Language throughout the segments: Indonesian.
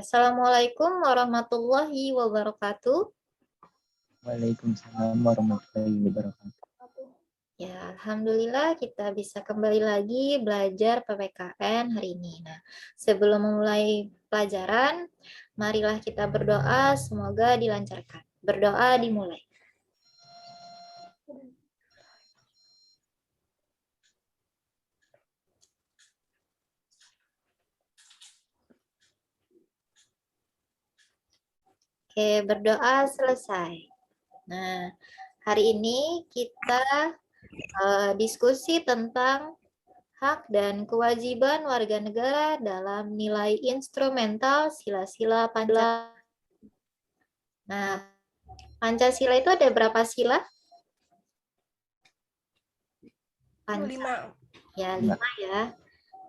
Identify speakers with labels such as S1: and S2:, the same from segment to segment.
S1: Assalamualaikum warahmatullahi wabarakatuh.
S2: Waalaikumsalam warahmatullahi wabarakatuh.
S1: Ya, alhamdulillah kita bisa kembali lagi belajar PPKN hari ini. Nah, sebelum memulai pelajaran, marilah kita berdoa semoga dilancarkan. Berdoa dimulai. Oke, berdoa selesai. Nah, hari ini kita diskusi tentang hak dan kewajiban warga negara dalam nilai instrumental sila-sila Pancasila. Nah, Pancasila itu ada berapa sila?
S3: Lima.
S1: Ya, 5 ya.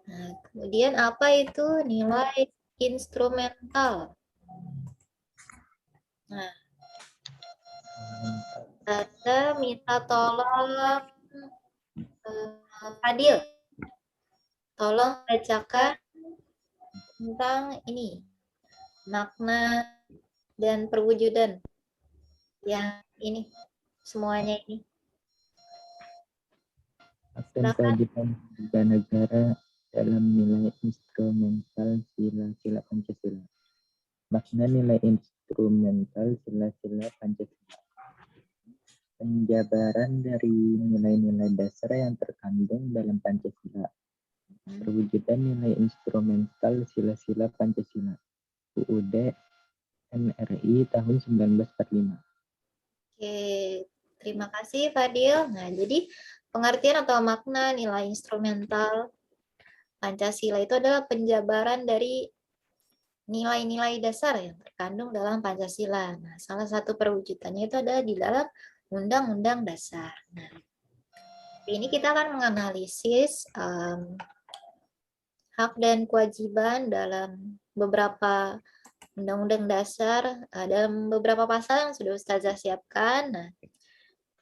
S1: Nah, kemudian apa itu nilai instrumental? Nah, saya minta tolong Fadil, tolong bacakan tentang ini, makna dan perwujudan yang ini, semuanya ini.
S2: Hak dan kewajiban warga negara dalam nilai instrumental sila-sila Pancasila. Makna nilai instrumental sila-sila Pancasila. Penjabaran dari nilai-nilai dasar yang terkandung dalam Pancasila. Perwujudan nilai instrumental sila-sila Pancasila. UUD NRI tahun 1945.
S1: Oke, terima kasih Fadil. Nah, jadi pengertian atau makna nilai instrumental Pancasila itu adalah penjabaran dari nilai-nilai dasar yang terkandung dalam Pancasila. Nah, salah satu perwujudannya itu adalah di dalam Undang-Undang Dasar. Nah, ini kita akan menganalisis hak dan kewajiban dalam beberapa Undang-Undang Dasar, dalam beberapa pasal yang sudah Ustazah siapkan. Nah,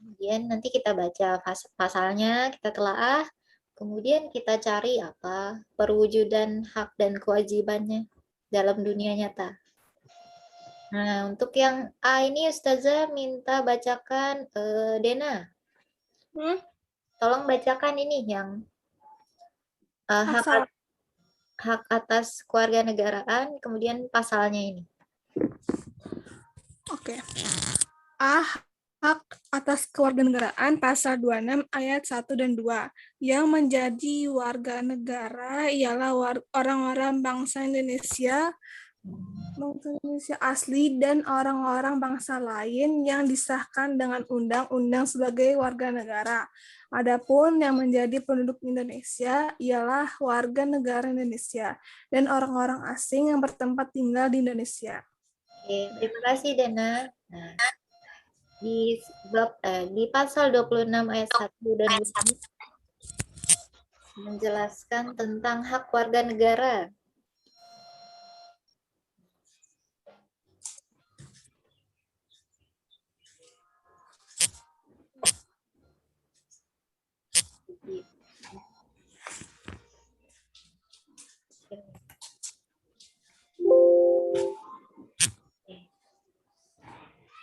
S1: kemudian nanti kita baca pasalnya, kita telaah, kemudian kita cari apa perwujudan hak dan kewajibannya dalam dunia nyata. Nah, untuk yang A ini Ustazah minta bacakan Dena. Tolong bacakan ini yang hak atas kewarganegaraan, kemudian pasalnya ini.
S3: Oke. A. Hak atas kewarganegaraan pasal 26 ayat 1 dan 2. Yang menjadi warga negara ialah orang-orang bangsa Indonesia asli dan orang-orang bangsa lain yang disahkan dengan undang-undang sebagai warga negara. Adapun yang menjadi penduduk Indonesia ialah warga negara Indonesia dan orang-orang asing yang bertempat tinggal di Indonesia.
S1: Oke, terima kasih Dena. Nah, di pasal 26 ayat 1 dan 2 ini menjelaskan tentang hak warga negara.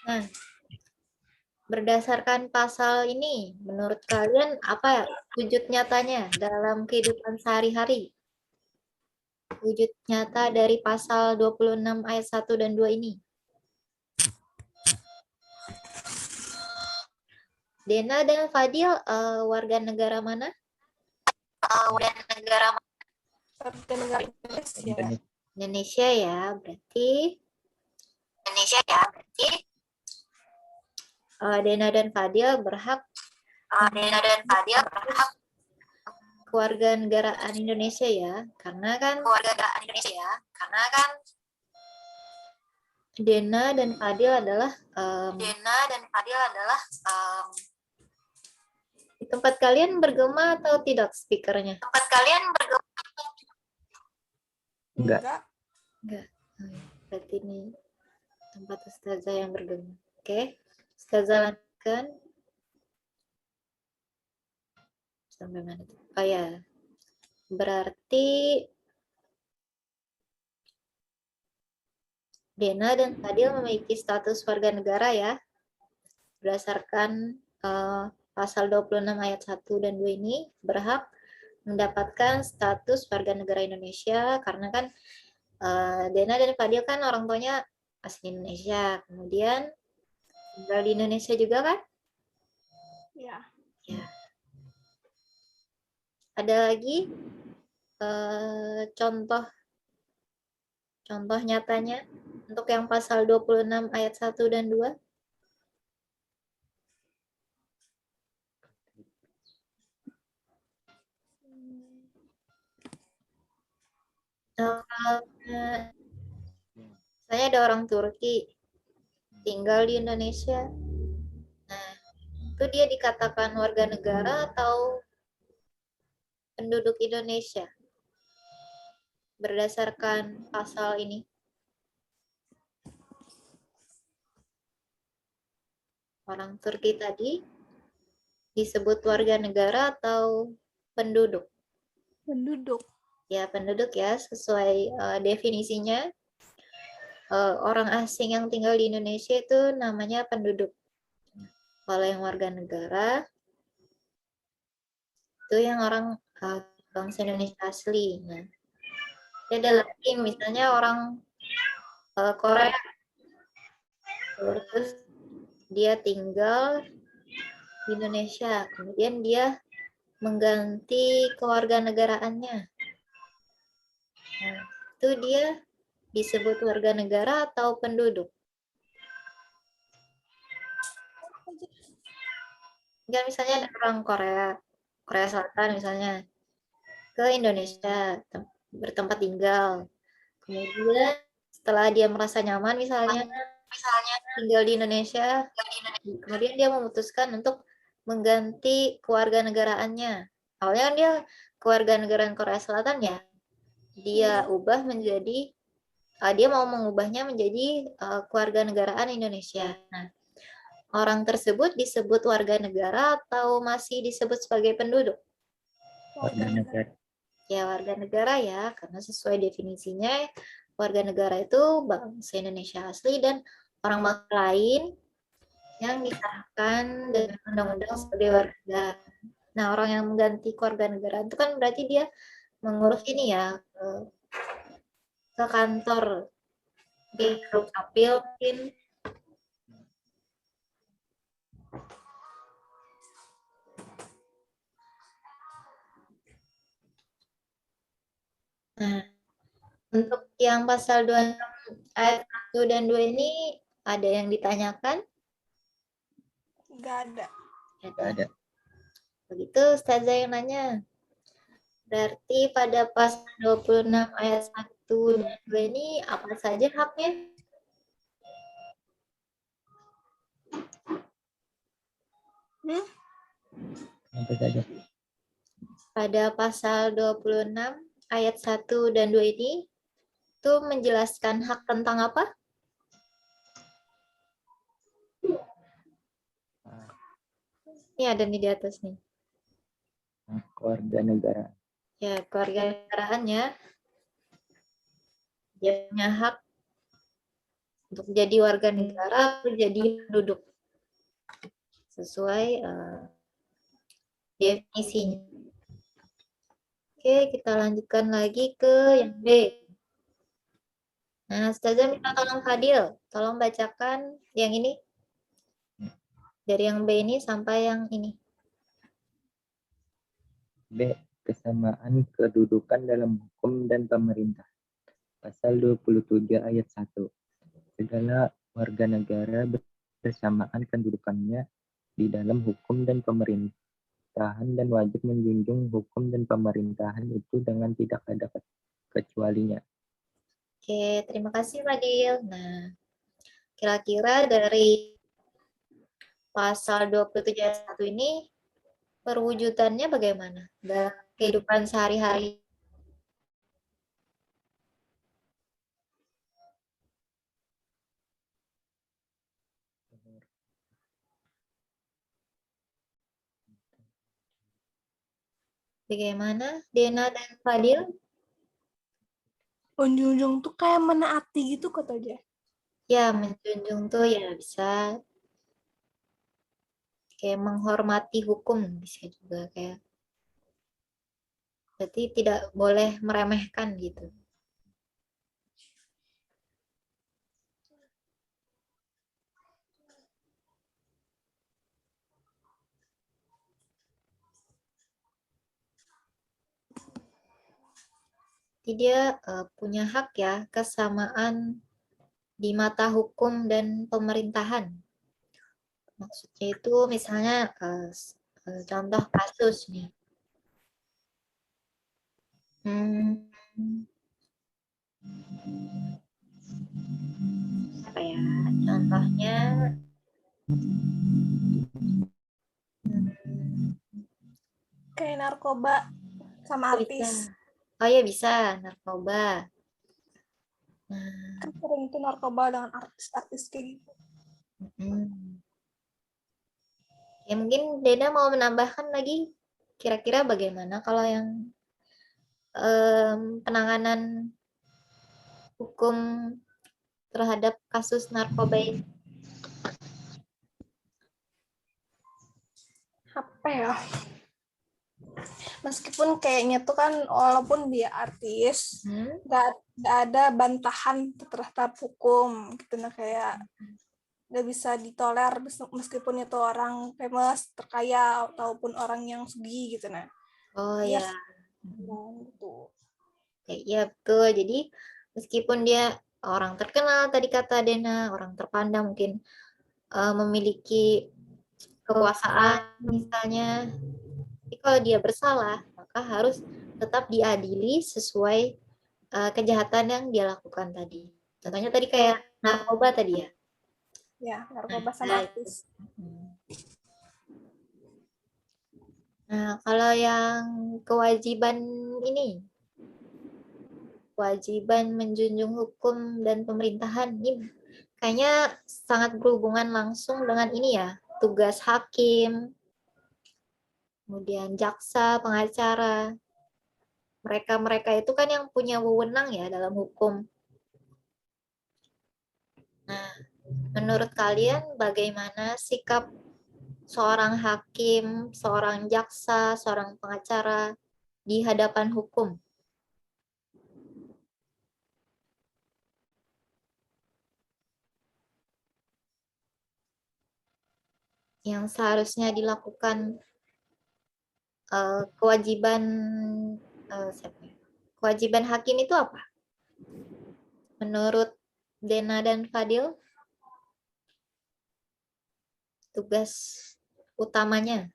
S1: Nah, berdasarkan pasal ini, menurut kalian apa wujud nyatanya dalam kehidupan sehari-hari? Wujud nyata dari pasal 26 ayat 1 dan 2 ini. Dena dan Fadil, warga negara mana? Warga negara
S3: Indonesia.
S1: Indonesia ya, berarti Dena dan Fadil berhak kewarganegaraan Indonesia ya, karena kan Dena dan Fadil adalah di tempat kalian bergema atau tidak speakernya?
S2: Enggak.
S1: Enggak. Berarti ini tempat Ustazah yang bergema. Oke, Ustazah lanjutkan. Sampai mana? Oh ya, berarti Dena dan Fadil memiliki status warga negara ya. Berdasarkan pasal 26 ayat 1 dan 2 ini berhak mendapatkan status warga negara Indonesia karena kan Dena dan Fadil kan orang tuanya asli Indonesia. Kemudian tinggal di Indonesia juga kan?
S3: Ya.
S1: Ya. Ada lagi contoh nyatanya untuk yang pasal 26 ayat 1 dan 2? Misalnya ada orang Turki tinggal di Indonesia. Nah, itu dia dikatakan warga negara atau penduduk Indonesia berdasarkan pasal ini. Orang Turki tadi disebut warga negara atau penduduk?
S3: Penduduk.
S1: Ya, penduduk ya, sesuai definisinya. Orang asing yang tinggal di Indonesia itu namanya penduduk. Kalau yang warga negara, itu yang orang bangsa Indonesia asli. Nah, ada lagi misalnya orang Korea, terus dia tinggal di Indonesia, kemudian dia mengganti kewarganegaraannya. Nah, itu dia disebut warga negara atau penduduk? Enggak, misalnya ada orang Korea Selatan misalnya, ke Indonesia, bertempat tinggal. Kemudian setelah dia merasa nyaman misalnya tinggal di Indonesia, kemudian dia memutuskan untuk mengganti kewarganegaraannya. Awalnya kan dia kewarganegaraan Korea Selatan ya, dia ubah menjadi dia mau mengubahnya menjadi kewarganegaraan Indonesia. Nah, orang tersebut disebut warga negara atau masih disebut sebagai penduduk?
S2: Warga negara.
S1: Ya, warga negara ya, karena sesuai definisinya warga negara itu bangsa Indonesia asli dan orang bangsa lain yang disahkan dengan undang-undang sebagai warga negara. Nah, orang yang mengganti kewarganegaraan itu kan berarti dia mengurus ini ya, ke kantor di Dukcapil mungkin. Nah, untuk yang pasal 26 ayat 1 dan 2 ini ada yang ditanyakan?
S3: Nggak ada.
S2: Nggak ada.
S1: Begitu Ustazah yang nanya. Berarti pada pasal 26 ayat 1 dan 2 ini apa saja haknya?
S2: Apa saja?
S1: Pada pasal 26 ayat 1 dan 2 ini itu menjelaskan hak tentang apa? Ini ada nih di atas nih.
S2: Warga negara.
S1: Ya, kewarganegaraannya. Dia punya hak untuk jadi warga negara atau jadi penduduk. Sesuai definisinya. Oke, kita lanjutkan lagi ke yang B. Nah, Ustazah minta tolong Fadil, tolong bacakan yang ini. Dari yang B ini sampai yang ini.
S2: B. Kesamaan kedudukan dalam hukum dan pemerintah. Pasal 27 ayat 1. Segala warga negara bersamaan kedudukannya di dalam hukum dan pemerintahan dan wajib menjunjung hukum dan pemerintahan itu dengan tidak ada kecualinya.
S1: Oke, terima kasih Fadil. Nah, kira-kira dari pasal 27 ayat 1 ini perwujudannya bagaimana dalam kehidupan sehari-hari? Bagaimana Dena dan Fadil?
S3: Menjunjung tuh kayak menaati gitu kata aja.
S1: Ya, menjunjung tuh ya bisa kayak menghormati hukum, bisa juga kayak berarti tidak boleh meremehkan gitu. Jadi dia punya hak ya, kesamaan di mata hukum dan pemerintahan. Maksudnya itu misalnya contoh kasus nih. Hmm, apa ya? Contohnya
S3: Kayak narkoba sama
S1: bisa.
S3: artis.
S1: Oh ya bisa, narkoba. Nah,
S3: Kan sering itu narkoba dengan artis-artis kayak gitu.
S1: mm. Ya mungkin Dena mau menambahkan lagi, kira-kira bagaimana kalau yang penanganan hukum terhadap kasus narkoba ini?
S3: Apa ya? Meskipun kayaknya tuh kan walaupun dia artis, nggak ada bantahan terhadap hukum gitu, nah kayak nggak bisa ditoler meskipun itu orang famous, terkaya, ataupun orang yang sugih gitu. Nah,
S1: Oh
S3: dia
S1: ya,
S3: gitu.
S1: ya betul. Jadi meskipun dia orang terkenal, tadi kata Dena, orang terpandang mungkin memiliki kekuasaan misalnya, tapi kalau dia bersalah, maka harus tetap diadili sesuai kejahatan yang dia lakukan tadi. Contohnya tadi kayak narkoba tadi ya.
S3: Ya, narkoba sama
S1: Nah, itu.
S3: artis.
S1: Nah, kalau yang kewajiban ini, kewajiban menjunjung hukum dan pemerintahan, ini kayaknya sangat berhubungan langsung dengan ini ya, tugas hakim, kemudian jaksa, pengacara. Mereka-mereka itu kan yang punya wewenang ya dalam hukum. Nah, menurut kalian bagaimana sikap seorang hakim, seorang jaksa, seorang pengacara di hadapan hukum? Yang seharusnya dilakukan kewajiban kewajiban hakim itu apa? Menurut Dena dan Fadil, tugas utamanya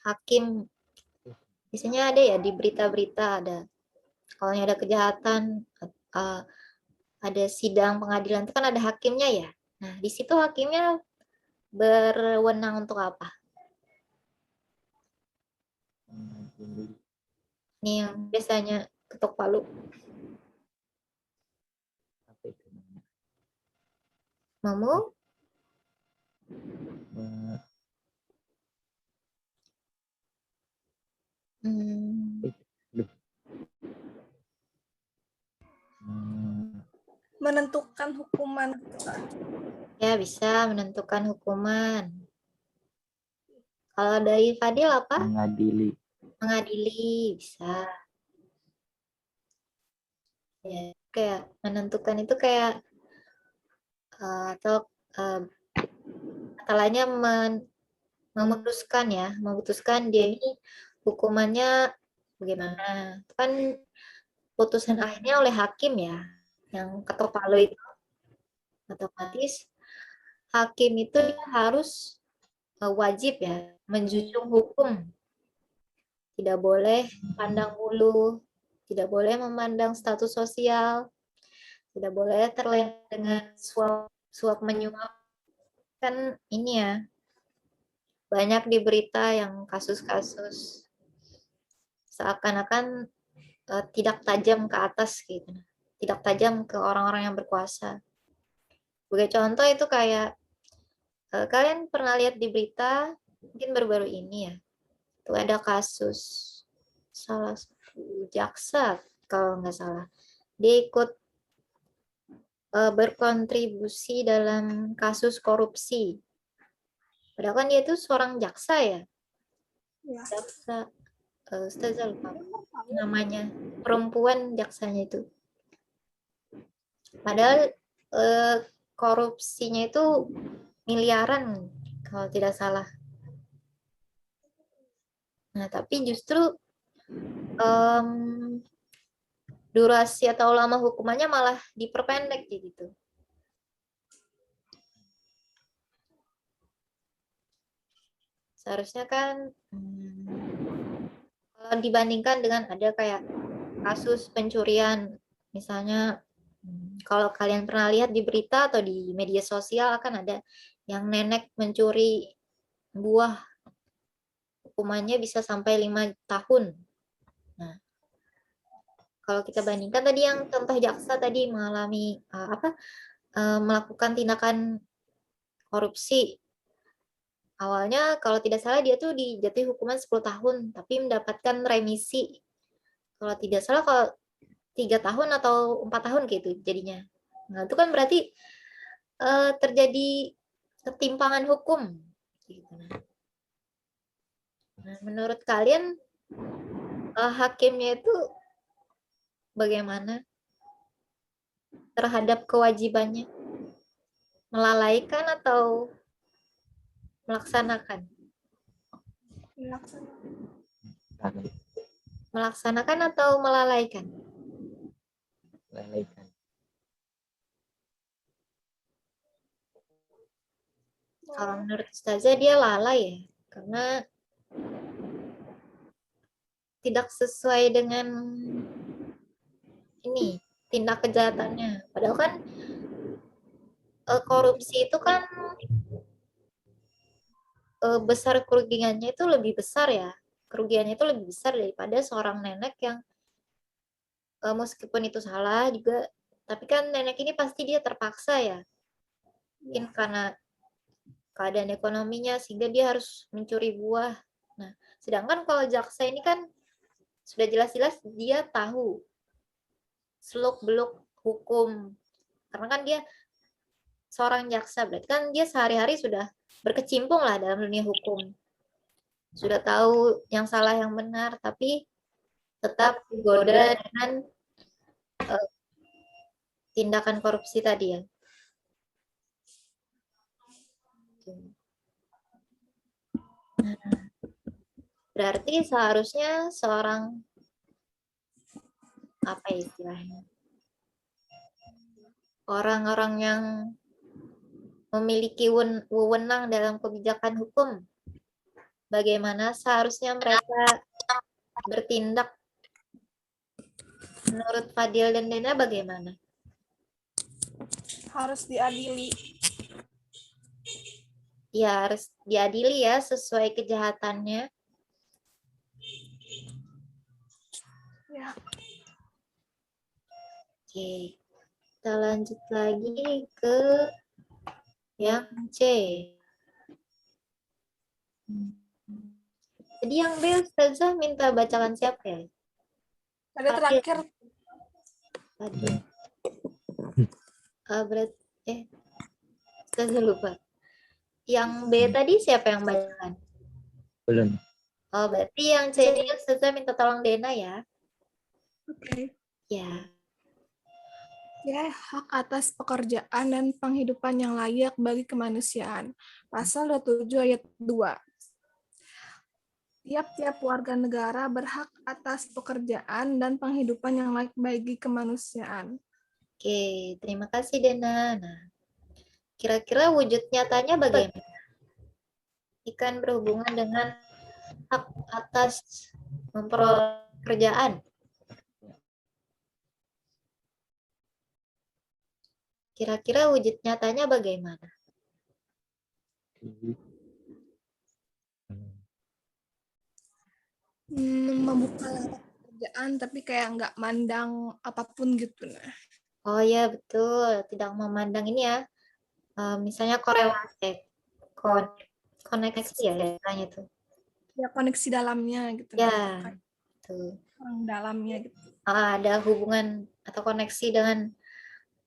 S1: hakim biasanya ada ya di berita-berita ada. Kalau ada kejahatan, uh, ada sidang pengadilan itu kan ada hakimnya ya. Nah, di situ hakimnya berwenang untuk apa? Ini yang biasanya ketok palu.
S2: Apa itu namanya?
S1: Mamu? Hmm,
S3: Menentukan hukuman.
S1: ya bisa menentukan hukuman. Kalau dari Fadil apa?
S2: Mengadili.
S1: Mengadili, bisa. Ya, kayak menentukan itu kayak atau kata lainnya memutuskan ya, memutuskan dia ini hukumannya bagaimana. Itu kan putusan akhirnya oleh hakim ya, yang ketok palu itu. Otomatis hakim itu dia harus wajib ya menjunjung hukum. Tidak boleh pandang bulu, tidak boleh memandang status sosial, tidak boleh terlena dengan suap menyuap. Kan ini ya, banyak di berita yang kasus-kasus seakan-akan tidak tajam ke atas gitu, tidak tajam ke orang-orang yang berkuasa. Sebagai contoh itu kayak kalian pernah lihat di berita mungkin baru-baru ini ya, itu ada kasus salah satu jaksa kalau nggak salah. dia ikut berkontribusi dalam kasus korupsi. Padahal kan dia itu seorang jaksa ya.
S3: Ya.
S1: Jaksa, Ustazah lupa namanya, perempuan jaksanya itu. Padahal korupsinya itu miliaran kalau tidak salah. Nah, tapi justru durasi atau lama hukumannya malah diperpendek gitu. Seharusnya kan kalau dibandingkan dengan ada kayak kasus pencurian, misalnya kalau kalian pernah lihat di berita atau di media sosial akan ada yang nenek mencuri buah, hukumannya bisa sampai 5 tahun. Nah, kalau kita bandingkan tadi yang contoh jaksa tadi mengalami melakukan tindakan korupsi. Awalnya kalau tidak salah dia tuh dijatuhi hukuman 10 tahun, tapi mendapatkan remisi. Kalau tidak salah kalau 3 tahun atau 4 tahun gitu jadinya. Nah, itu kan berarti terjadi ketimpangan hukum. Gitu. Nah, menurut kalian hakimnya itu bagaimana terhadap kewajibannya? Melalaikan atau melaksanakan? Melaksanakan atau melalaikan?
S2: Melalaikan.
S1: Kalau menurut Ustazah dia lalai ya, karena tidak sesuai dengan ini tindak kejahatannya. Padahal kan korupsi itu kan besar kerugiannya itu lebih besar ya. Kerugiannya itu lebih besar daripada seorang nenek yang meskipun itu salah juga, tapi kan nenek ini pasti dia terpaksa ya. Mungkin karena keadaan ekonominya sehingga dia harus mencuri buah. Nah, sedangkan kalau jaksa ini kan sudah jelas-jelas dia tahu seluk-beluk hukum. Karena kan dia seorang jaksa, berarti kan dia sehari-hari sudah berkecimpung lah dalam dunia hukum. Sudah tahu yang salah yang benar, tapi tetap digoda dengan tindakan korupsi tadi ya. Nah, berarti seharusnya seorang apa istilahnya? Orang-orang yang memiliki wewenang dalam kebijakan hukum, bagaimana seharusnya mereka bertindak? Menurut Fadil dan Dena bagaimana?
S3: Harus diadili.
S1: Ya, harus diadili ya sesuai kejahatannya.
S3: Ya.
S1: Oke, kita lanjut lagi ke yang C. Jadi yang B, Ustazah minta bacakan siapa ya?
S3: Ada terakhir.
S1: Tadi. Ustazah lupa. Yang B tadi siapa yang bacakan?
S2: Belum.
S1: Oh, berarti yang C ini Ustazah minta tolong Dena ya.
S3: Oke.
S1: Ya.
S3: Ya, hak atas pekerjaan dan penghidupan yang layak bagi kemanusiaan. Pasal 27 ayat 2. Tiap-tiap warga negara berhak atas pekerjaan dan penghidupan yang layak bagi kemanusiaan.
S1: Oke, terima kasih Dena. Nah, kira-kira wujud nyatanya bagaimana? Ikan berhubungan dengan hak atas memperoleh pekerjaan. Kira-kira wujud nyatanya bagaimana?
S3: Membuka lapangan pekerjaan tapi kayak nggak mandang apapun gitu. Nah.
S1: Oh ya betul, tidak memandang ini ya. Misalnya korelasi, koneksi ya istilahnya itu.
S3: Ya koneksi dalamnya gitu.
S1: Ya, betul.
S3: orang dalamnya gitu.
S1: ada hubungan atau koneksi dengan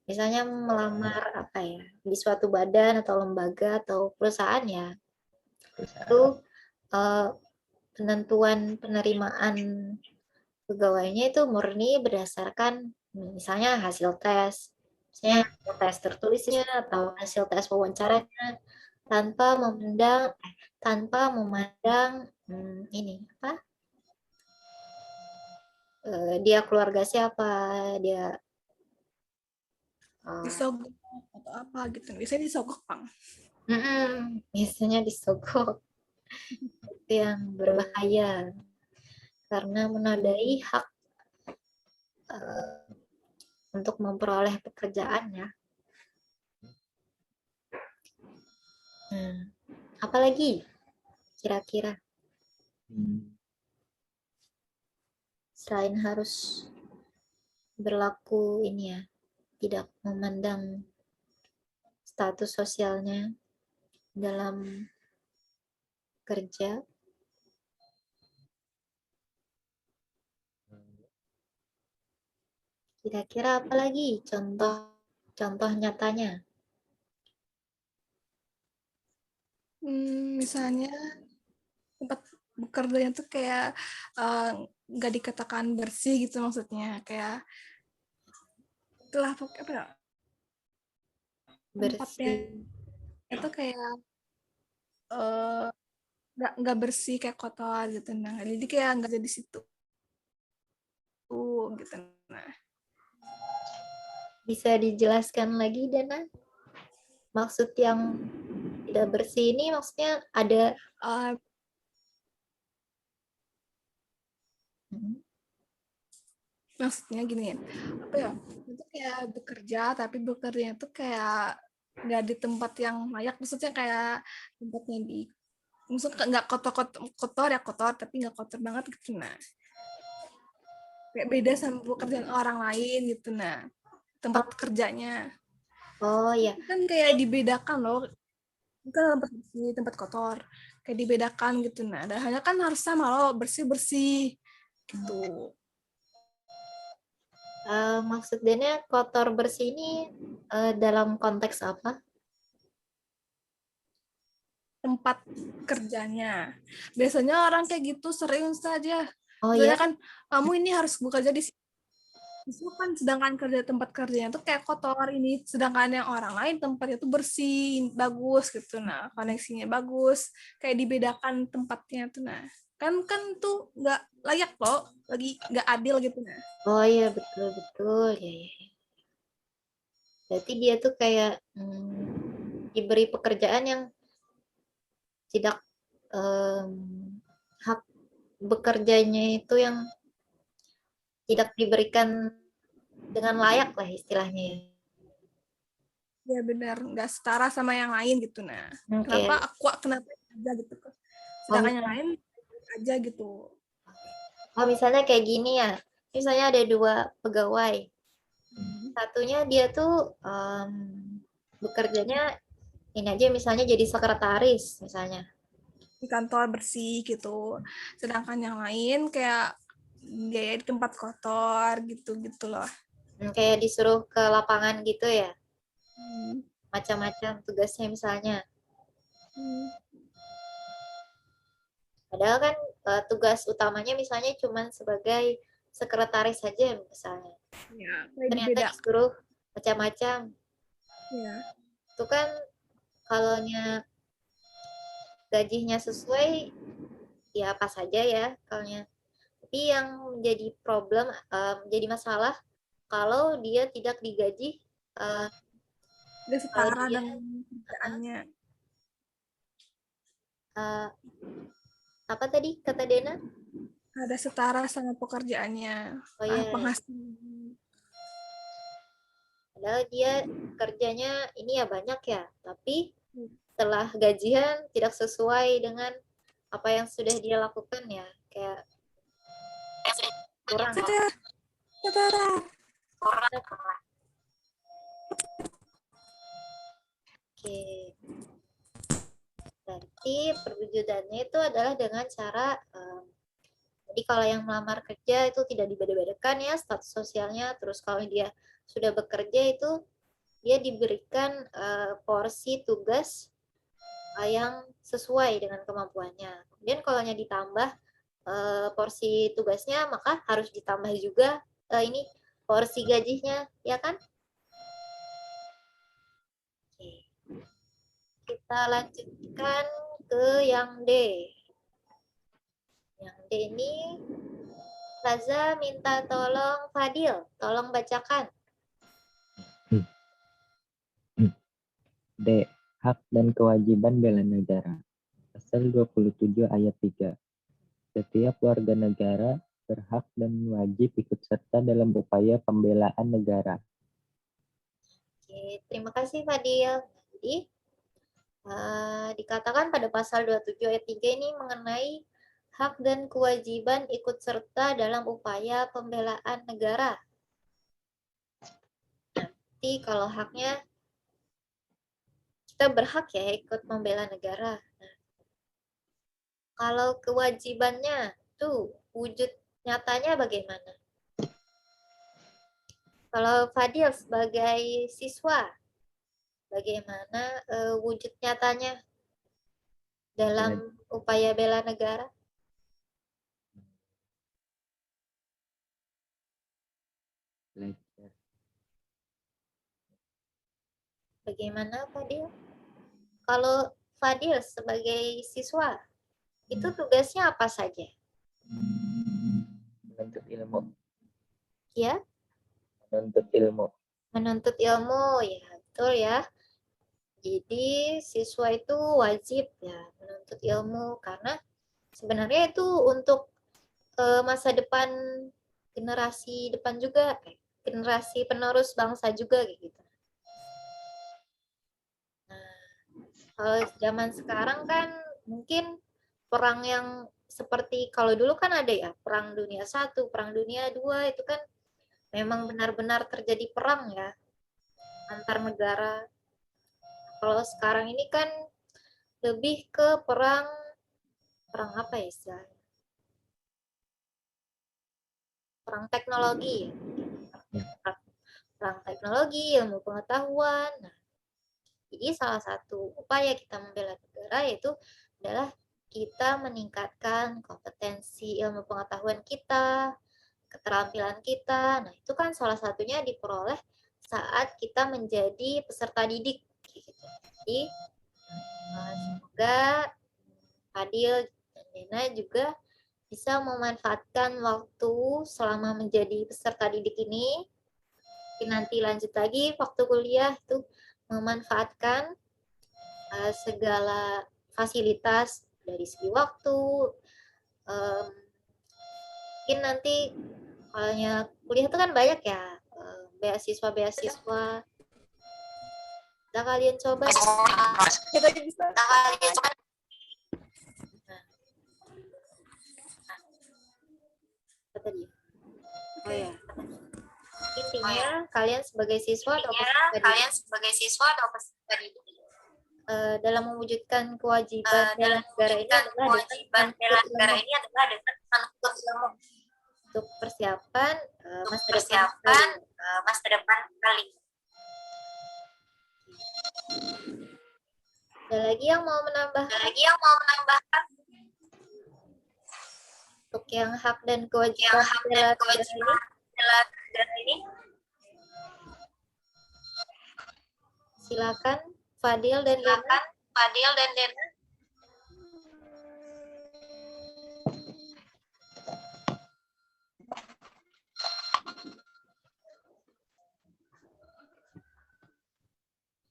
S1: misalnya melamar apa ya di suatu badan atau lembaga atau perusahaan ya, itu penentuan penerimaan pegawainya itu murni berdasarkan misalnya hasil tes, misalnya tes tertulisnya atau hasil tes wawancaranya tanpa memandang ini apa dia keluarga siapa, dia
S3: Disogok atau apa gitu. Biasanya disogok, Bang.
S1: biasanya disogok. Itu yang berbahaya karena menodai hak untuk memperoleh pekerjaan ya. Apalagi kira-kira selain harus berlaku ini ya, tidak memandang status sosialnya dalam kerja. Kira-kira apa lagi contoh nyatanya?
S3: Misalnya tempat bekerjanya tuh kayak nggak dikatakan bersih gitu, maksudnya kayak itulah apa ya, tempatnya
S1: Bersih.
S3: itu kayak nggak bersih, kayak kotor gitu. Nah, jadi kayak nggak jadi situ gitu. Nah,
S1: Bisa dijelaskan lagi, Dana? Maksud yang tidak bersih ini maksudnya ada
S3: maksudnya gini ya, apa ya, itu kayak bekerja tapi bekerjanya tuh kayak nggak di tempat yang layak, maksudnya kayak tempatnya di, maksudnya nggak kotor ya, kotor tapi nggak kotor banget gitu. Nah, kayak beda sama pekerjaan orang lain gitu. Nah, tempat kerjanya
S1: ya
S3: kan kayak dibedakan loh, kan tempat bersih, tempat kotor, kayak dibedakan gitu. Nah, dan hanya kan harus sama loh, bersih bersih gitu.
S1: maksudnya kotor bersih ini dalam konteks apa?
S3: Tempat kerjanya. Biasanya orang kayak gitu sering saja.
S1: Oh
S3: Misalnya
S1: ya,
S3: kan kamu ini harus bekerja di sini. Itu kan sedangkan kerja tempat kerjanya tuh kayak kotor ini, sedangkan yang orang lain tempatnya tuh bersih, bagus gitu. Nah, koneksinya bagus, kayak dibedakan tempatnya tuh. Nah, kan tuh nggak layak loh, lagi nggak adil gitu. Nah,
S1: oh ya betul ya, ya. Berarti dia tuh kayak diberi pekerjaan yang tidak hak bekerjanya itu yang tidak diberikan dengan layak lah istilahnya.
S3: ya benar, nggak setara sama yang lain gitu. Nah,
S1: Kayak
S3: kenapa aja gitu,
S1: oh,
S3: sedangkan yang lain aja gitu.
S1: misalnya kayak gini ya, misalnya ada 2 pegawai, satunya dia tuh bekerjanya ini aja misalnya jadi sekretaris misalnya.
S3: Di kantor bersih gitu, sedangkan yang lain kayak gaya di tempat kotor gitu loh.
S1: Kayak disuruh ke lapangan gitu ya, macam-macam tugasnya misalnya. Padahal kan tugas utamanya misalnya cuma sebagai sekretaris saja misalnya.
S3: Ya, kayak
S1: Ternyata
S3: beda.
S1: disuruh macam-macam.
S3: Ya,
S1: Itu kan kalau gajinya sesuai ya apa saja ya kalnya. Tapi yang menjadi problem, menjadi masalah kalau dia tidak digaji,
S3: udah
S1: kalau
S3: setara
S1: dia
S3: dengan kerjaannya.
S1: apa tadi kata Dena?
S3: Ada setara sama pekerjaannya,
S1: Oh ya,
S3: penghasilan.
S1: padahal dia kerjanya ini ya banyak ya, tapi setelah gajian tidak sesuai dengan apa yang sudah dia lakukan ya, kayak kurang lah.
S3: Setara.
S1: Oke, berarti perwujudannya itu adalah dengan cara Jadi kalau yang melamar kerja itu tidak dibeda-bedakan ya status sosialnya. Terus kalau dia sudah bekerja itu dia diberikan porsi tugas yang sesuai dengan kemampuannya. Kemudian kalau ditambah porsi tugasnya, maka harus ditambah juga ini porsi gajinya, ya kan? Oke. Kita lanjutkan ke yang D. Yang D ini Raza minta tolong Fadil, tolong bacakan.
S2: D. Hak dan kewajiban bela negara. Pasal 27 ayat 3. Setiap warga negara berhak dan wajib ikut serta dalam upaya pembelaan negara.
S1: Oke, terima kasih Fadil. Jadi dikatakan pada pasal 27 ayat 3 ini mengenai hak dan kewajiban ikut serta dalam upaya pembelaan negara. Nanti kalau haknya kita berhak ya ikut membela negara. Nah, kalau kewajibannya tuh wujud nyatanya bagaimana? Kalau Fadil sebagai siswa, bagaimana wujud nyatanya dalam upaya bela negara?
S2: Belajar.
S1: Bagaimana Fadil? Kalau Fadil sebagai siswa, itu tugasnya apa saja?
S2: Menuntut ilmu.
S1: Ya,
S2: Menuntut ilmu.
S1: menuntut ilmu, ya betul ya. Jadi siswa itu wajib ya menuntut ilmu karena sebenarnya itu untuk masa depan generasi depan juga, generasi penerus bangsa juga kayak gitu. Nah, kalau zaman sekarang kan mungkin perang yang seperti kalau dulu kan ada ya perang dunia 1, perang dunia 2 itu kan memang benar-benar terjadi perang ya antar negara. Kalau sekarang ini kan lebih ke perang apa ya istilahnya? Perang teknologi. Perang teknologi, ilmu pengetahuan. Nah, jadi salah satu upaya kita membela negara yaitu adalah kita meningkatkan kompetensi ilmu pengetahuan kita, keterampilan kita. Nah, itu kan salah satunya diperoleh saat kita menjadi peserta didik. Gitu. Jadi, semoga Fadil dan Dena juga bisa memanfaatkan waktu selama menjadi peserta didik ini. Nanti lanjut lagi waktu kuliah itu memanfaatkan segala fasilitas dari segi waktu. Mungkin nanti kalau kuliah itu kan banyak ya beasiswa. Kita kalian coba.
S3: Kita bisa.
S1: Apa tadi? Oh ya. Intinya kalian sebagai siswa atau peserta didik dalam mewujudkan kewajiban bela negara ini adalah dengan ilmu untuk persiapan masa depan kalian. Ada lagi yang mau menambahkan? Untuk yang hak dan kewajiban bela negara ini? Silakan Fadil dan Dena.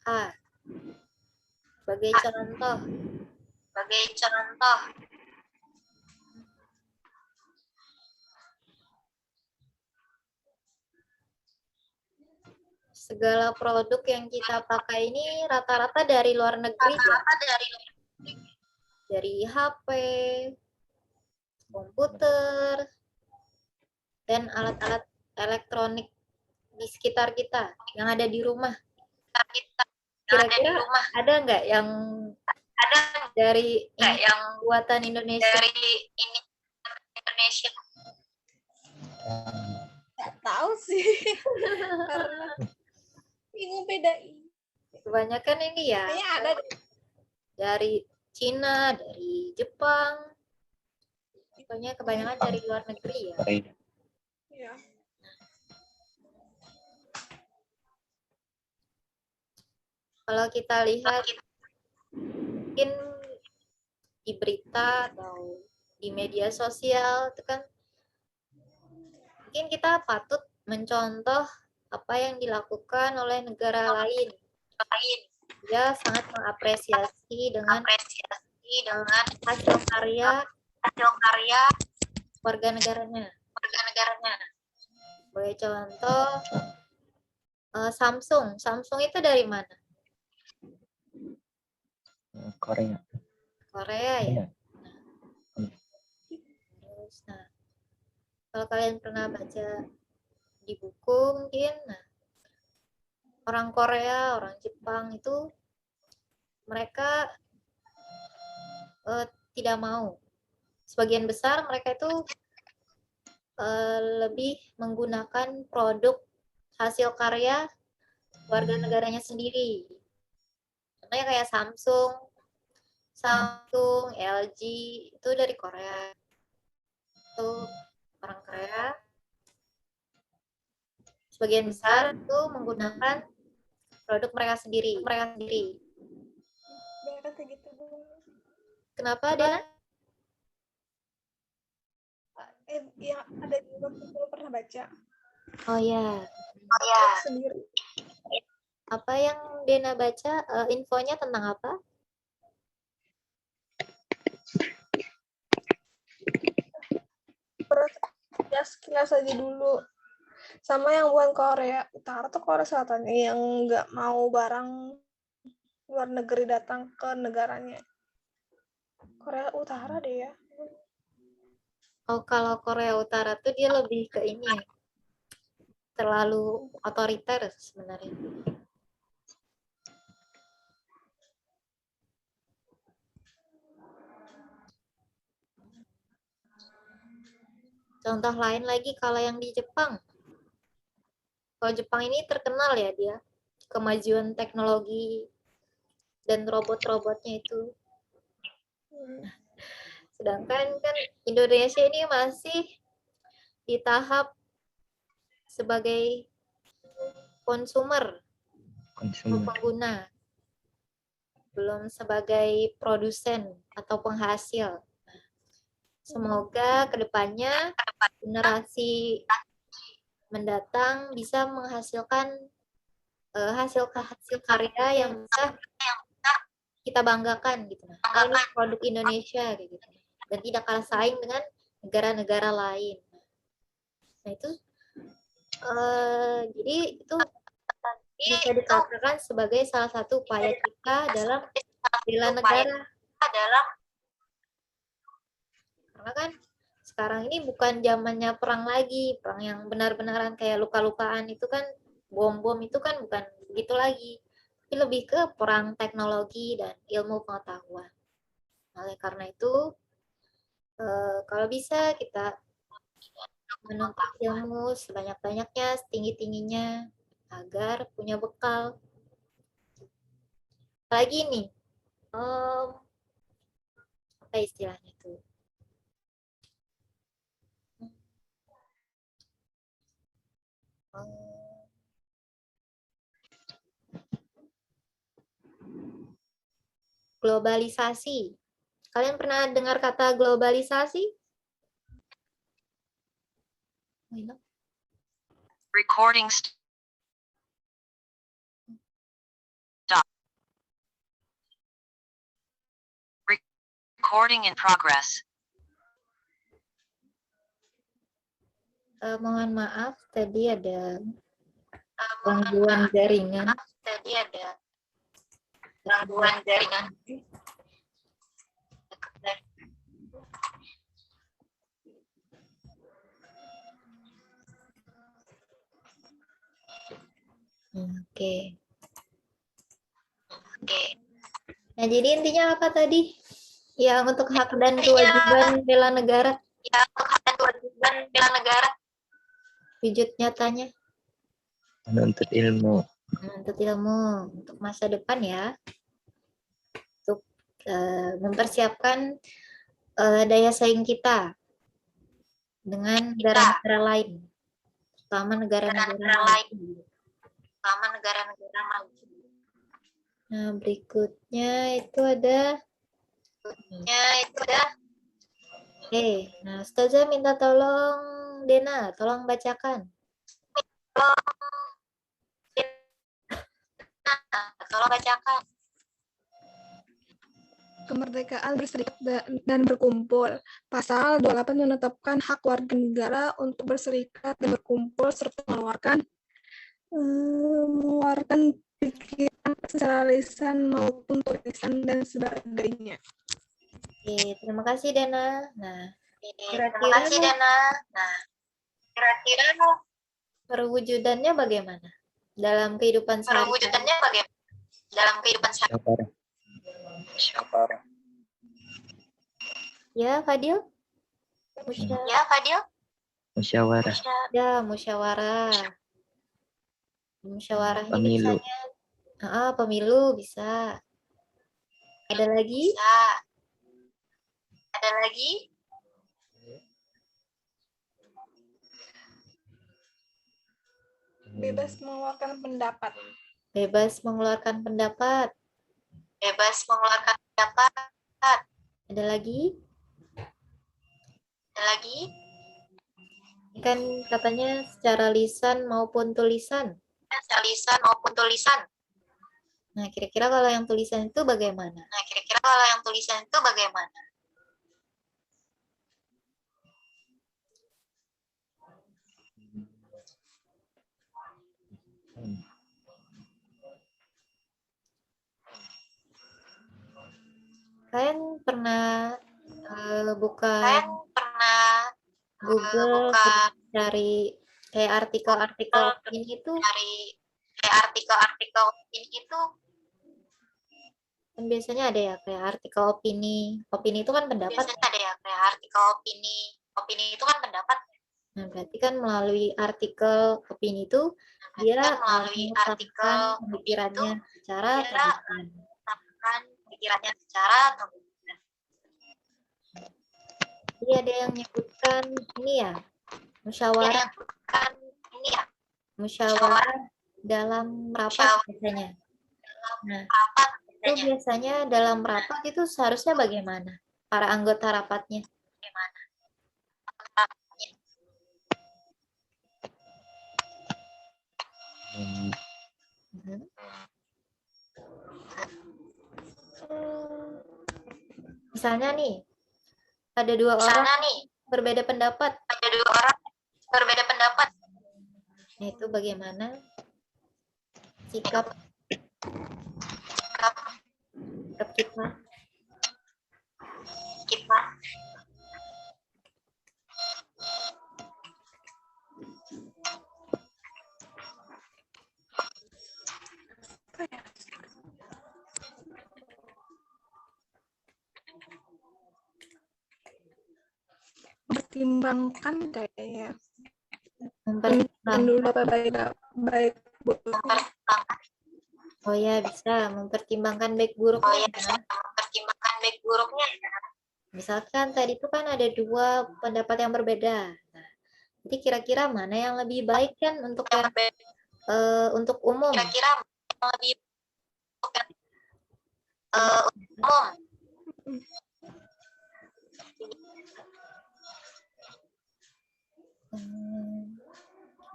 S1: A. Sebagai contoh. Segala produk yang kita pakai ini rata-rata dari luar negeri ya. Dari HP, komputer, dan alat-alat elektronik di sekitar kita yang ada di rumah. Kira-kira ada nggak yang dari buatan Indonesia?
S3: Nggak tahu sih. Karena bingung bedain.
S1: Kebanyakan ini ya
S3: Kayaknya ada deh.
S1: dari Cina, dari Jepang. Pokoknya kebanyakan dari luar negeri ya.
S2: Korea.
S3: Ya.
S1: Kalau kita lihat mungkin di berita atau di media sosial itu kan mungkin kita patut mencontoh apa yang dilakukan oleh negara lain. Dia sangat mengapresiasi dengan hasil karya warga negaranya. Sebagai contoh Samsung. Samsung itu dari mana?
S2: Korea.
S1: Korea ya.
S2: Iya.
S1: Terus, nah, kalau kalian pernah baca di buku mungkin, nah, orang Korea, orang Jepang itu mereka tidak mau. Sebagian besar mereka itu lebih menggunakan produk hasil karya warga negaranya sendiri. Contohnya kayak Samsung, LG itu dari Korea. Itu orang Korea. Sebagian besar itu menggunakan produk mereka sendiri.
S3: Biar segitu dulu.
S1: Kenapa dia?
S3: Yang ada di buku belum pernah baca.
S1: Oh ya.
S3: Sendiri.
S1: Apa yang Dena baca? Infonya tentang apa?
S3: Ya sekilas aja dulu. Sama yang bukan Korea Utara atau Korea Selatan yang nggak mau barang luar negeri datang ke negaranya. Korea Utara deh ya.
S1: Oh, kalau Korea Utara tuh dia lebih ke ini ya. Terlalu otoriter sebenarnya. Contoh lain lagi kalau yang di Jepang. Kalau Jepang ini terkenal ya dia kemajuan teknologi dan robot-robotnya itu. Sedangkan kan Indonesia ini masih di tahap sebagai konsumer, pengguna, belum sebagai produsen atau penghasil. Semoga kedepannya generasi mendatang bisa menghasilkan hasil karya yang bisa kita banggakan gitu. Oh, ini produk Indonesia gitu. Dan tidak kalah saing dengan negara-negara lain. Nah itu jadi itu bisa dikatakan sebagai salah satu upaya kita dalam bela negara. Karena kan sekarang ini bukan zamannya perang lagi, perang yang benar-benaran kayak luka-lukaan itu kan, bom-bom itu kan bukan begitu lagi, tapi lebih ke perang teknologi dan ilmu pengetahuan. Oleh karena itu, kalau bisa kita menuntut ilmu sebanyak-banyaknya, setinggi-tingginya, agar punya bekal. Lagi nih, apa istilahnya tuh? Globalisasi. Kalian pernah dengar kata globalisasi?
S4: Recording stop. Recording in progress.
S1: Mohon maaf, tadi ada gangguan jaringan. Oke. Nah, jadi intinya apa tadi? Ya, untuk hak dan kewajiban bela negara. bela negara. Wujud nyatanya
S2: Menuntut ilmu.
S1: untuk ilmu, untuk masa depan ya, untuk mempersiapkan daya saing kita dengan negara-negara lain, terutama negara-negara lain. Nah, berikutnya itu ada. Oke, nah Ustazah minta tolong Dena, tolong bacakan.
S3: Kemerdekaan berserikat dan berkumpul. Pasal 28 menetapkan hak warga negara untuk berserikat dan berkumpul serta mengeluarkan pikiran secara lisan maupun tulisan dan sebagainya.
S1: Oke, terima kasih Dena. Nah, kira-kira perwujudannya bagaimana dalam kehidupan sehari-hari?
S2: Syaparah.
S1: Ya, Fadil?
S2: Musyawarah.
S1: Ya, musyawarah. Musyawarah ini
S2: Pemilu.
S1: biasanya pemilu bisa. Ada lagi?
S3: Bebas mengeluarkan pendapat.
S1: Bebas mengeluarkan pendapat. Ada lagi? Ini kan katanya secara lisan maupun tulisan. Nah, kira-kira kalau yang tulisan itu bagaimana? Kalian pernah buka Google cari kayak artikel-artikel ini tuh kan biasanya ada ya kayak artikel opini. Opini itu kan pendapat. Nah, berarti kan melalui artikel opini itu dia mengungkapkan pemikirannya secara terbuka. Jadi ada yang menyebutkan ini ya, musyawarah dalam rapat biasanya. Nah, itu biasanya dalam rapat itu seharusnya bagaimana para anggota rapatnya? Misalnya nih, ada dua orang berbeda pendapat. Nah, itu bagaimana sikap kita?
S3: Pertimbangkan kayaknya.
S1: Mempertimbangkan.
S3: Dulu apa baik buruknya.
S1: Oh ya, bisa mempertimbangkan baik buruknya. Misalkan tadi itu kan ada dua pendapat yang berbeda. Nah, jadi kira-kira mana yang lebih baik kan untuk untuk umum?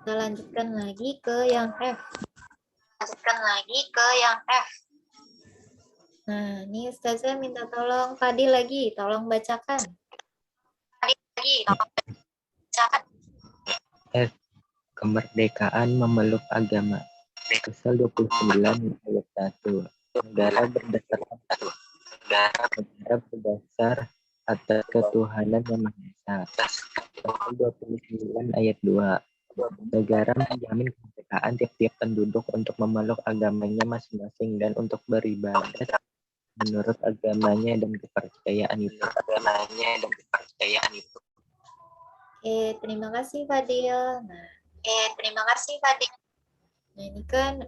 S1: Kita lanjutkan lagi ke yang F. Nah, ini Ustazah minta tolong Fadil lagi, tolong bacakan.
S2: F. Kemerdekaan memeluk agama. Pasal 29 ayat 1. Negara berdasar atas ketuhanan yang Maha Esa. Pasal 29 ayat 2. Negara menjamin kemerdekaan tiap-tiap penduduk untuk memeluk agamanya masing-masing dan untuk beribadat menurut agamanya dan kepercayaan itu.
S1: Terima kasih Fadil. Nah,
S4: Terima kasih, Fadil.
S1: nah ini kan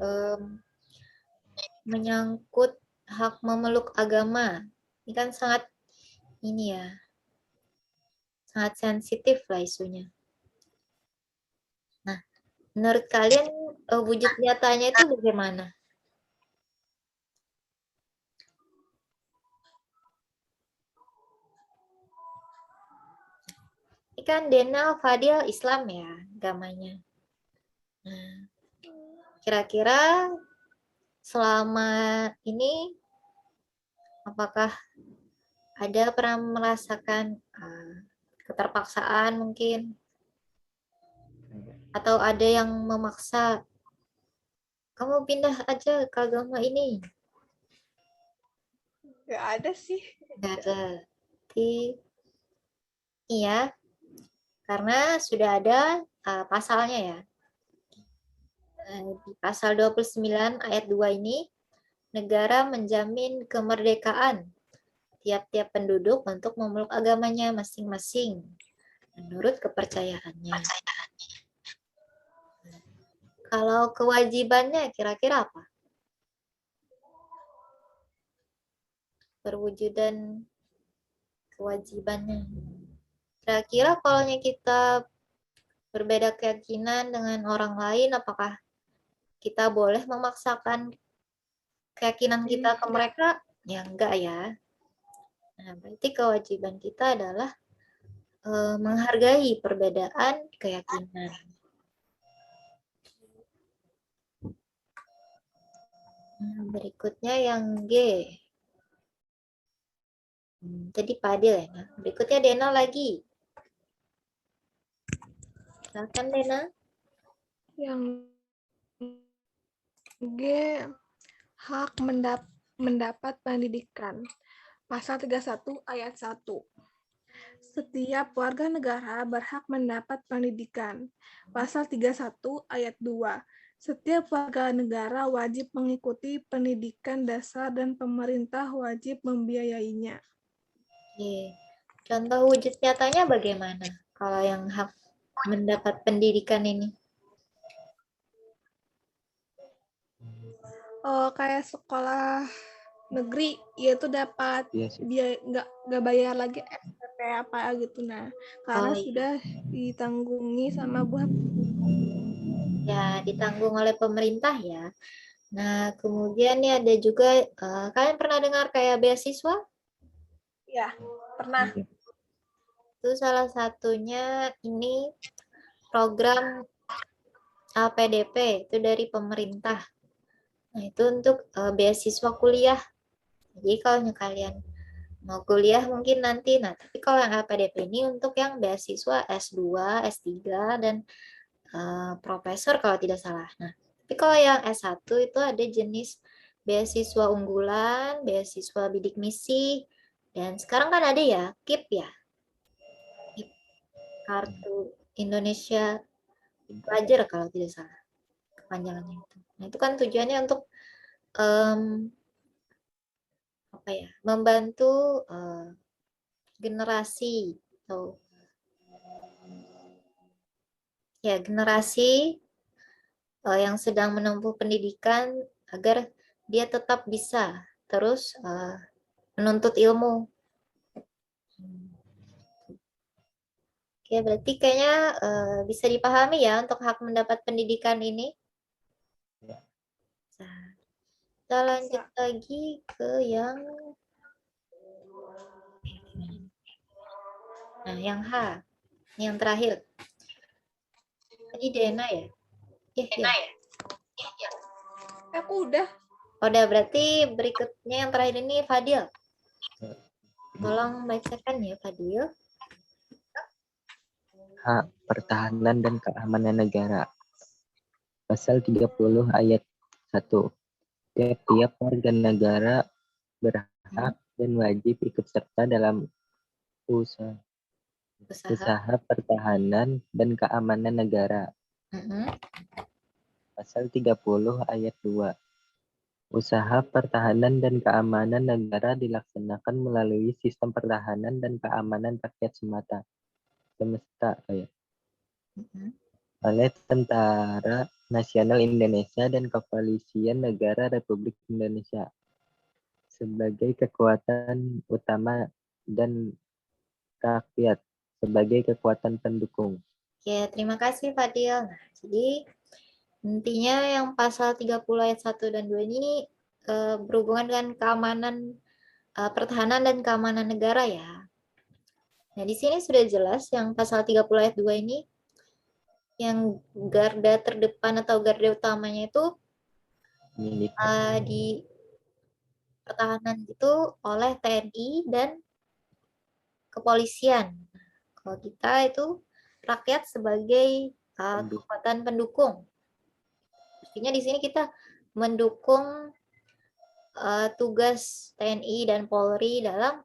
S1: menyangkut hak memeluk agama. Ini kan sangat ini ya, sangat sensitif lah isunya. Nah, menurut kalian wujud nyatanya itu bagaimana? Ini kan Dena Fadil Islam ya agamanya. Nah, kira-kira selama ini apakah ada pernah merasakan keterpaksaan mungkin? Atau ada yang memaksa, kamu pindah aja ke agama ini?
S3: Nggak ada sih.
S1: Nggak ada. Iya, karena sudah ada pasalnya ya. Di pasal 29 ayat 2 ini, negara menjamin kemerdekaan tiap-tiap penduduk untuk memeluk agamanya masing-masing menurut kepercayaannya. Kalau kewajibannya kira-kira apa? Perwujudan kewajibannya. Kira-kira kalau kita berbeda keyakinan dengan orang lain, apakah kita boleh memaksakan keyakinan kita ke mereka? Ya enggak ya. Nah, berarti kewajiban kita adalah menghargai perbedaan keyakinan. Nah, berikutnya yang G. Tadi Fadil ya. Nah, berikutnya Dena lagi. Silakan Dena.
S3: Yang G, hak mendapat pendidikan. Pasal 31 ayat 1. Setiap warga negara berhak mendapat pendidikan. Pasal 31 ayat 2. Setiap warga negara wajib mengikuti pendidikan dasar dan pemerintah wajib membiayainya.
S1: Oke. Contoh wujud nyatanya bagaimana? Kalau yang hak mendapat pendidikan ini?
S3: Kayak sekolah negeri, yaitu dapat
S2: Iya sih.
S3: biaya nggak bayar lagi SPP apa gitu. Nah, karena
S1: Oh, iya.
S3: sudah ditanggungi sama buat
S1: Ya, ditanggung oleh pemerintah ya. Nah, kemudian nih ada juga, kalian pernah dengar kayak beasiswa?
S3: ya pernah.
S1: Itu salah satunya ini program APDP, itu dari pemerintah. Nah, itu untuk beasiswa kuliah. Jadi kalau kalian mau kuliah mungkin nanti, nah tapi kalau yang APDP ini untuk yang beasiswa S2, S3, dan profesor kalau tidak salah. Nah, tapi kalau yang S1 itu ada jenis beasiswa unggulan, beasiswa bidik misi, dan sekarang kan ada ya KIP ya, KIP, Kartu Indonesia Pelajar kalau tidak salah kepanjangannya itu. Nah, itu kan tujuannya untuk apa ya, membantu generasi atau ya generasi yang sedang menempuh pendidikan agar dia tetap bisa terus menuntut ilmu. Oke, berarti kayaknya bisa dipahami ya untuk hak mendapat pendidikan ini.
S2: Ya.
S1: Nah, kita lanjut lagi ke yang yang H, yang terakhir. Tadi Dena ya? Ya.
S3: Aku udah.
S1: Udah, berarti berikutnya yang terakhir ini Fadil. Tolong bacakan ya Fadil.
S2: Hak pertahanan dan keamanan negara. Pasal 30 ayat 1. Tiap-tiap warga negara berhak dan wajib ikut serta dalam usaha pertahanan dan keamanan negara. Pasal 30 ayat 2. Usaha pertahanan dan keamanan negara dilaksanakan melalui sistem pertahanan dan keamanan rakyat semata. semesta kayak
S1: Mm-mm.
S2: oleh Tentara Nasional Indonesia dan Kepolisian Negara Republik Indonesia sebagai kekuatan utama dan rakyat sebagai kekuatan pendukung.
S1: Oke, terima kasih Fadil. Nah, jadi intinya yang pasal 30 ayat 1 dan 2 ini berhubungan dengan keamanan, pertahanan dan keamanan negara ya. Nah, di sini sudah jelas yang pasal 30 ayat 2 ini yang garda terdepan atau garda utamanya itu
S2: Militer.
S1: di pertahanan itu oleh TNI dan kepolisian. Kalau kita itu rakyat sebagai kekuatan pendukung. Artinya di sini kita mendukung tugas TNI dan Polri dalam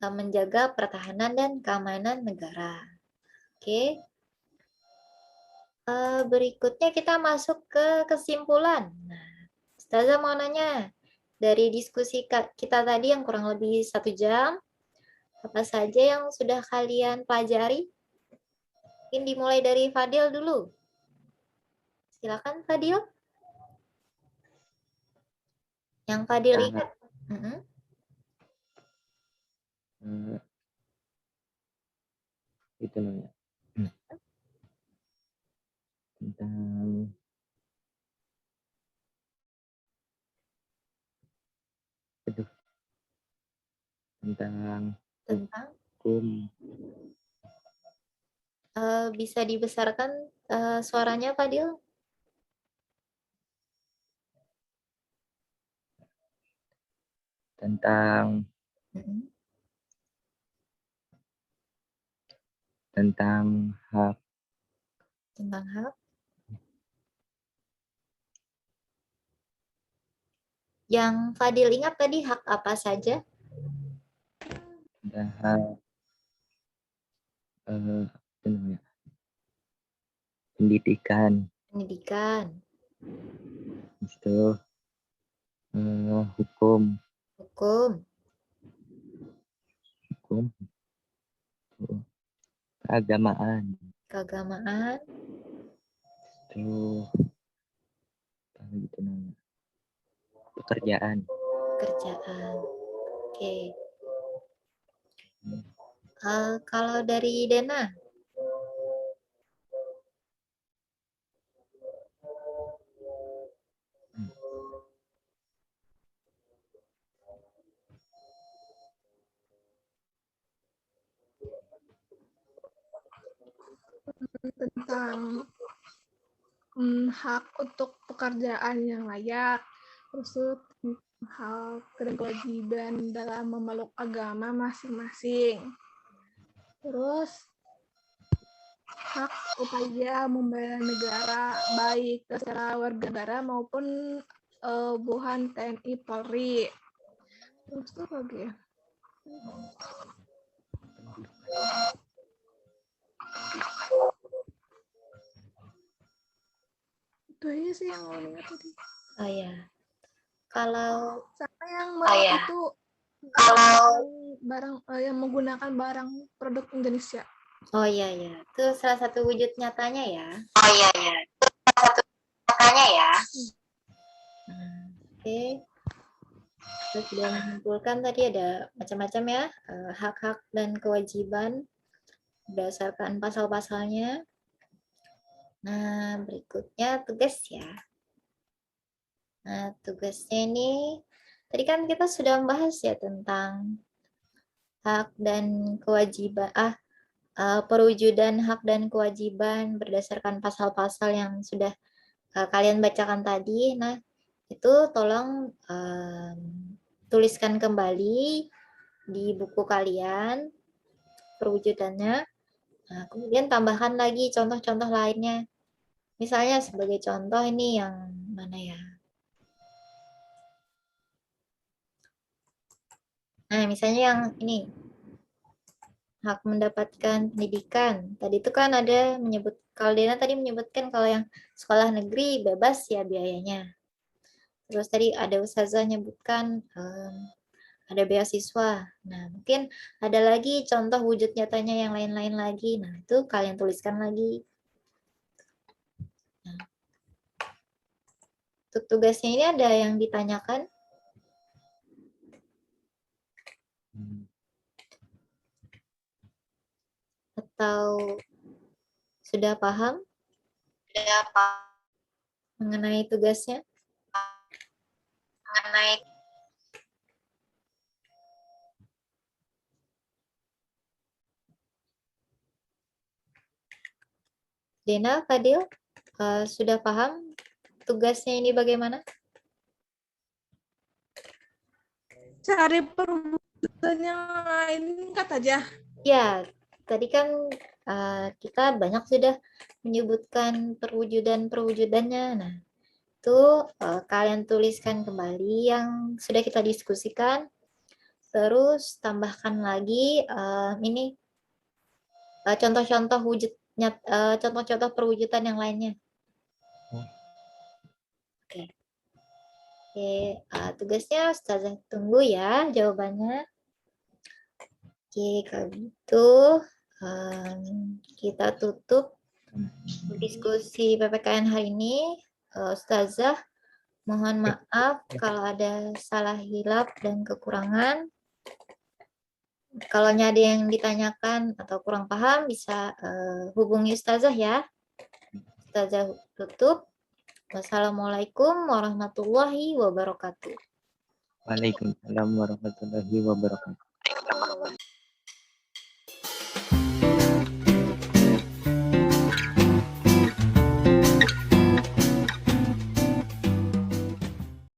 S1: menjaga pertahanan dan keamanan negara. Oke. Berikutnya kita masuk ke kesimpulan. Nah, Ustazah mau nanya, dari diskusi kita tadi yang kurang lebih 1 jam, apa saja yang sudah kalian pelajari? Mungkin dimulai dari Fadil dulu. Silakan Fadil. Yang Fadil ingat.
S2: Itu namanya tentang
S1: Tentang
S2: hukum.
S1: bisa dibesarkan suaranya Fadil?
S2: Tentang hak
S1: Tentang hak. Yang Fadil ingat tadi hak apa saja?
S2: dan hak itu namanya pendidikan.
S1: Pendidikan,
S2: Itu hukum
S1: hukum,
S2: keagamaan
S1: keagamaan,
S2: itu apa gitu namanya pekerjaan.
S1: pekerjaan. Oke. Kalau dari Dena,
S3: Tentang hak untuk pekerjaan yang layak, terus hak dan kewajiban dalam memeluk agama masing-masing, terus hak upaya membela negara baik secara warga negara maupun buhan TNI Polri. Terus apa lagi ya? Itu aja sih yang mau ingat tadi.
S1: oh ya, kalau
S3: Sama yang
S4: iya.
S3: itu
S4: Kalau
S3: barang yang menggunakan barang produk Indonesia.
S1: oh iya ya, itu salah satu wujud nyatanya ya.
S4: oh iya ya, satu katanya ya.
S1: Oke. Kita sudah menyimpulkan tadi ada macam-macam ya, hak-hak dan kewajiban berdasarkan pasal-pasalnya. Nah, berikutnya tugas ya. Nah, tugasnya ini, tadi kan kita sudah membahas ya tentang hak dan kewajiban, perwujudan hak dan kewajiban berdasarkan pasal-pasal yang sudah kalian bacakan tadi. Nah, itu tolong tuliskan kembali di buku kalian perwujudannya. Nah, kemudian tambahkan lagi contoh-contoh lainnya. Misalnya sebagai contoh ini yang mana ya? Nah, misalnya yang ini. Hak mendapatkan pendidikan. Tadi itu kan ada menyebut, kalau Dena tadi menyebutkan kalau yang sekolah negeri bebas ya biayanya. Terus tadi ada Ustazah menyebutkan ada beasiswa. Nah, mungkin ada lagi contoh wujud nyatanya yang lain-lain lagi. Nah, itu kalian tuliskan lagi. Nah, untuk tugasnya ini ada yang ditanyakan? Atau sudah paham
S4: Sudah paham
S1: mengenai tugasnya?
S4: mengenai
S1: Dena, Fadil, sudah paham tugasnya ini bagaimana?
S3: Cari perwujudan yang lain kata aja.
S1: Ya, tadi kan kita banyak sudah menyebutkan perwujudannya. Nah, itu kalian tuliskan kembali yang sudah kita diskusikan. Terus tambahkan lagi ini contoh-contoh wujudnya, contoh-contoh perwujudan yang lainnya. Oke. Oke, tugasnya Ustazah tunggu ya jawabannya. Oke, kalau gitu kita tutup diskusi PPKN hari ini. Ustazah, mohon maaf kalau ada salah hilap dan kekurangan. Kalau ada yang ditanyakan atau kurang paham, bisa hubungi Ustazah ya. Ustazah tutup. Wassalamualaikum warahmatullahi wabarakatuh.
S2: Waalaikumsalam warahmatullahi wabarakatuh.